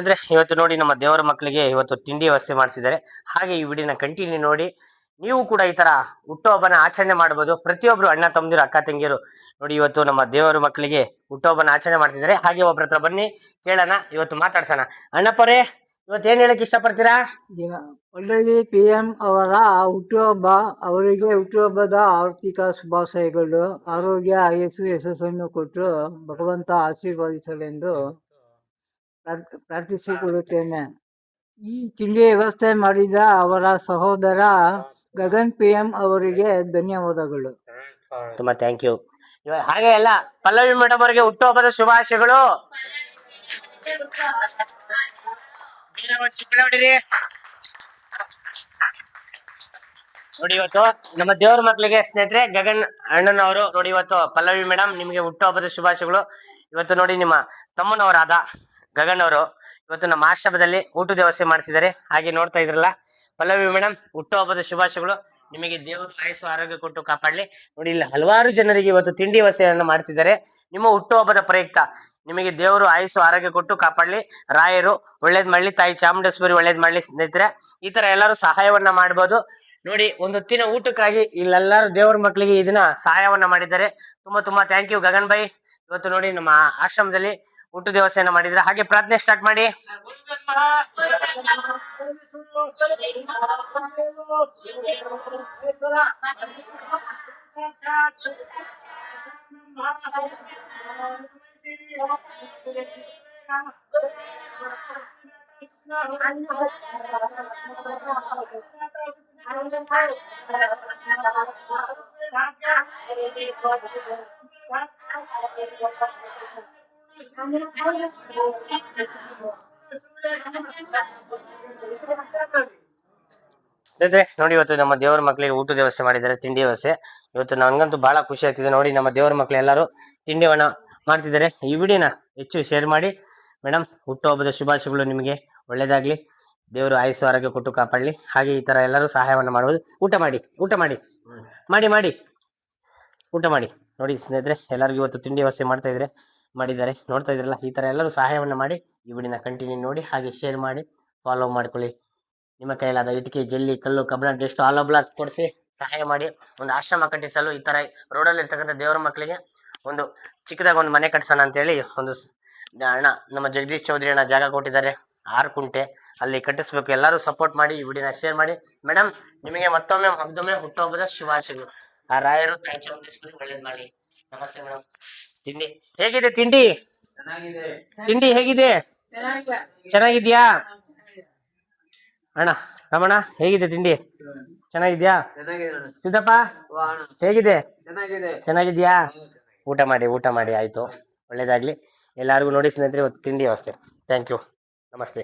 ಅಂದ್ರೆ ಇವತ್ತು ನೋಡಿ ನಮ್ಮ ದೇವರ ಮಕ್ಕಳಿಗೆ ಇವತ್ತು ತಿಂಡಿ ವ್ಯವಸ್ಥೆ ಮಾಡಿಸಿದ್ದಾರೆ. ಹಾಗೆ ಈ ವಿಡಿಯೋನ ಕಂಟಿನ್ಯೂ ನೋಡಿ. ನೀವು ಕೂಡ ಈ ತರ ಹುಟ್ಟುಹಬ್ಬನ ಆಚರಣೆ ಮಾಡಬಹುದು. ಪ್ರತಿಯೊಬ್ರು ಅಣ್ಣ ತಮ್ಮದಿರು ಅಕ್ಕ ತಂಗಿಯರು ನೋಡಿ ಇವತ್ತು ನಮ್ಮ ದೇವರ ಮಕ್ಕಳಿಗೆ ಹುಟ್ಟುಹಬ್ಬನ ಆಚರಣೆ ಮಾಡ್ತಿದ್ದಾರೆ. ಹಾಗೆ ಒಬ್ರ ಹತ್ರ ಬನ್ನಿ ಕೇಳೋಣ, ಇವತ್ತು ಮಾತಾಡ್ಸೋಣ. ಅಣ್ಣಪ್ಪರೇ, ಇವತ್ತು ಏನ್ ಹೇಳಕ್ ಇಷ್ಟಪಡ್ತೀರಾ? ಪಲ್ಲವಿ PM ಅವರ ಹುಟ್ಟುಹಬ್ಬ. ಅವರಿಗೆ ಹುಟ್ಟುಹಬ್ಬದ ಆರ್ಥಿಕ ಶುಭಾಶಯಗಳು. ಆರೋಗ್ಯ, ಆಯಸ್ಸು, ಯಶಸ್ಸನ್ನು ಕೊಟ್ಟು ಭಗವಂತ ಆಶೀರ್ವದಿಸಲೆಂದು ಪ್ರಾರ್ಥಿಸಿಕೊಳ್ಳುತ್ತೇನೆ. ಈ ತಿಂಡಿ ವ್ಯವಸ್ಥೆ ಮಾಡಿದ ಅವರ ಸಹೋದರ ಗಗನ್ PM ಅವರಿಗೆ ಧನ್ಯವಾದಗಳು. ತುಂಬಾ ಥ್ಯಾಂಕ್ ಯು. ಹಾಗೆ ಎಲ್ಲ ಪಲ್ಲವಿ ಮೇಡಮ್ ಅವರಿಗೆ ಹುಟ್ಟುಹಬ್ಬದ ಶುಭಾಶಯಗಳು. ನೋಡಿ ಇವತ್ತು ನಮ್ಮ ದೇವರ ಮಕ್ಕಳಿಗೆ ಸ್ನೇಹಿತರೆ ಗಗನ್ ಅಣ್ಣನವರು ನೋಡಿ ಇವತ್ತು ಪಲ್ಲವಿ ಮೇಡಮ್ ನಿಮಗೆ ಹುಟ್ಟುಹಬ್ಬದ ಶುಭಾಶಯಗಳು. ಇವತ್ತು ನೋಡಿ ನಿಮ್ಮ ತಮ್ಮನವರಾದ ಗಗನ್ ಅವರು ಇವತ್ತು ನಮ್ಮ ಆಶ್ರಮದಲ್ಲಿ ಊಟದ ವ್ಯವಸ್ಥೆ ಮಾಡ್ತಿದ್ದಾರೆ. ಹಾಗೆ ನೋಡ್ತಾ ಇದ್ರಲ್ಲ ಪಲ್ಲವಿ ಮೇಡಮ್, ಹುಟ್ಟುಹಬ್ಬದ ಶುಭಾಶಯಗಳು. ನಿಮಗೆ ದೇವರು ಆಯಸ್ಸು ಆರೋಗ್ಯ ಕೊಟ್ಟು ಕಾಪಾಡಲಿ. ನೋಡಿ ಇಲ್ಲಿ ಹಲವಾರು ಜನರಿಗೆ ಇವತ್ತು ತಿಂಡಿ ವ್ಯವಸ್ಥೆಯನ್ನು ಮಾಡ್ತಿದ್ದಾರೆ. ನಿಮ್ಮ ಹುಟ್ಟುಹಬ್ಬದ ಪ್ರಯುಕ್ತ ನಿಮಗೆ ದೇವರು ಆಯಸ್ಸು ಆರೋಗ್ಯ ಕೊಟ್ಟು ಕಾಪಾಡಲಿ. ರಾಯರು ಒಳ್ಳೇದ್ ಮಾಡ್ಲಿ, ತಾಯಿ ಚಾಮುಂಡೇಶ್ವರಿ ಒಳ್ಳೇದ್ ಮಾಡ್ಲಿ. ಸ್ನೇಹಿತರೆ ಈ ತರ ಎಲ್ಲರೂ ಸಹಾಯವನ್ನ ಮಾಡ್ಬೋದು. ನೋಡಿ ಒಂದು ಹೊತ್ತಿನ ಊಟಕ್ಕಾಗಿ ಇಲ್ಲೆಲ್ಲರೂ ದೇವರ ಮಕ್ಕಳಿಗೆ ಇದನ್ನ ಸಹಾಯವನ್ನ ಮಾಡಿದ್ದಾರೆ. ತುಂಬಾ ತುಂಬಾ ಥ್ಯಾಂಕ್ ಯು ಗಗನ್ ಬೈ. ಇವತ್ತು ನೋಡಿ ನಮ್ಮ ಆಶ್ರಮದಲ್ಲಿ ಊಟದ ವ್ಯವಸ್ಥೆಯನ್ನ ಮಾಡಿದ್ರೆ. ಹಾಗೆ ಪ್ರಾರ್ಥನೆ ಸ್ಟಾರ್ಟ್ ಮಾಡಿ. ನೋಡಿ ಇವತ್ತು ನಮ್ಮ ದೇವರ ಮಕ್ಕಳಿಗೆ ಊಟದ ವ್ಯವಸ್ಥೆ ಮಾಡಿದ್ದಾರೆ, ತಿಂಡಿ ವ್ಯವಸ್ಥೆ. ಇವತ್ತು ನನಗಂತೂ ಬಹಳ ಖುಷಿ ಆಗ್ತಿದೆ. ನೋಡಿ ನಮ್ಮ ದೇವರ ಮಕ್ಕಳು ಎಲ್ಲರೂ ತಿಂಡಿವನ್ನ ಮಾಡ್ತಿದ್ದಾರೆ. ಈ ವಿಡಿಯೋನ ಹೆಚ್ಚು ಶೇರ್ ಮಾಡಿ. ಮೇಡಮ್, ಹುಟ್ಟುಹಬ್ಬದ ಶುಭಾಶಯಗಳು. ನಿಮಗೆ ಒಳ್ಳೇದಾಗ್ಲಿ, ದೇವರು ಆಯಸ್ಸು ಆರೋಗ್ಯ ಕೊಟ್ಟು ಕಾಪಾಡಲಿ. ಹಾಗೆ ಈ ತರ ಎಲ್ಲರೂ ಸಹಾಯವನ್ನ ಮಾಡುವುದು. ಊಟ ಮಾಡಿ, ಊಟ ಮಾಡಿ, ಮಾಡಿ ಮಾಡಿ ಊಟ ಮಾಡಿ. ನೋಡಿ ಸ್ನೇಹಿತರೆ ಎಲ್ಲರಿಗೂ ಇವತ್ತು ತಿಂಡಿ ವ್ಯವಸ್ಥೆ ಮಾಡಿದ್ದಾರೆ. ನೋಡ್ತಾ ಇದ್ರಲ್ಲ, ಈ ತರ ಎಲ್ಲರೂ ಸಹಾಯವನ್ನ ಮಾಡಿ. ಈ ವಿಡಿಯೋನ ಕಂಟಿನ್ಯೂ ನೋಡಿ, ಹಾಗೆ ಶೇರ್ ಮಾಡಿ, ಫಾಲೋ ಮಾಡ್ಕೊಳ್ಳಿ. ನಿಮ್ಮ ಕೈಲಾದ ಇಟ್ಟಿಗೆ, ಜಲ್ಲಿ, ಕಲ್ಲು, ಕಬ್ಬಣ, ಡೆಸ್ಟ್ ಆಲ್ ಬ್ಲಾಕ್ ಕೊಡಿಸಿ ಸಹಾಯ ಮಾಡಿ. ಒಂದು ಆಶ್ರಮ ಕಟ್ಟಿಸಲು ಈ ತರ ರೋಡಲ್ಲಿ ಇರ್ತಕ್ಕಂಥ ದೇವರ ಮಕ್ಕಳಿಗೆ ಒಂದು ಚಿಕ್ಕದಾಗ ಒಂದು ಮನೆ ಕಟ್ಸೋಣ ಅಂತೇಳಿ ಒಂದು ಅಣ್ಣ ನಮ್ಮ ಜಗದೀಶ್ ಚೌಧರಿ ಅಣ್ಣ ಜಾಗ ಕೊಟ್ಟಿದ್ದಾರೆ. 6 ಕುಂಟೆ ಅಲ್ಲಿ ಕಟ್ಟಿಸ್ಬೇಕು. ಎಲ್ಲರೂ ಸಪೋರ್ಟ್ ಮಾಡಿ, ಈ ವಿಡಿಯೋನ ಶೇರ್ ಮಾಡಿ. ಮೇಡಮ್, ನಿಮಗೆ ಮತ್ತೊಮ್ಮೆ ಹುಟ್ಟುಹಬ್ಬದ ಶುಭಾಶಯಗಳು. ಆ ರಾಯರು ತಾಯಿ ಚಾಮುಂಡೇಶ್ವರಿ ಒಳ್ಳೇದ್ ಮಾಡಿ. ನಮಸ್ತೆ ಮೇಡಮ್. ತಿಂಡಿ ಹೇಗಿದೆ? ತಿಂಡಿ ಹೇಗಿದೆ? ಚೆನ್ನಾಗಿದ್ಯಾ ಅಣ್ಣ? ರಮಣ, ಹೇಗಿದೆ ತಿಂಡಿ? ಚೆನ್ನಾಗಿದ್ಯಾ? ಸಿದ್ದಪ್ಪ, ಹೇಗಿದೆ? ಚೆನ್ನಾಗಿದ್ಯಾ? ಊಟ ಮಾಡಿ ಆಯ್ತು. ಒಳ್ಳೇದಾಗ್ಲಿ ಎಲ್ಲಾರ್ಗು. ನೋಡಿ ಸ್ನೇಹಿತರೆ ಇವತ್ತು ತಿಂಡಿ ವ್ಯವಸ್ಥೆ. Thank you. ನಮಸ್ತೆ.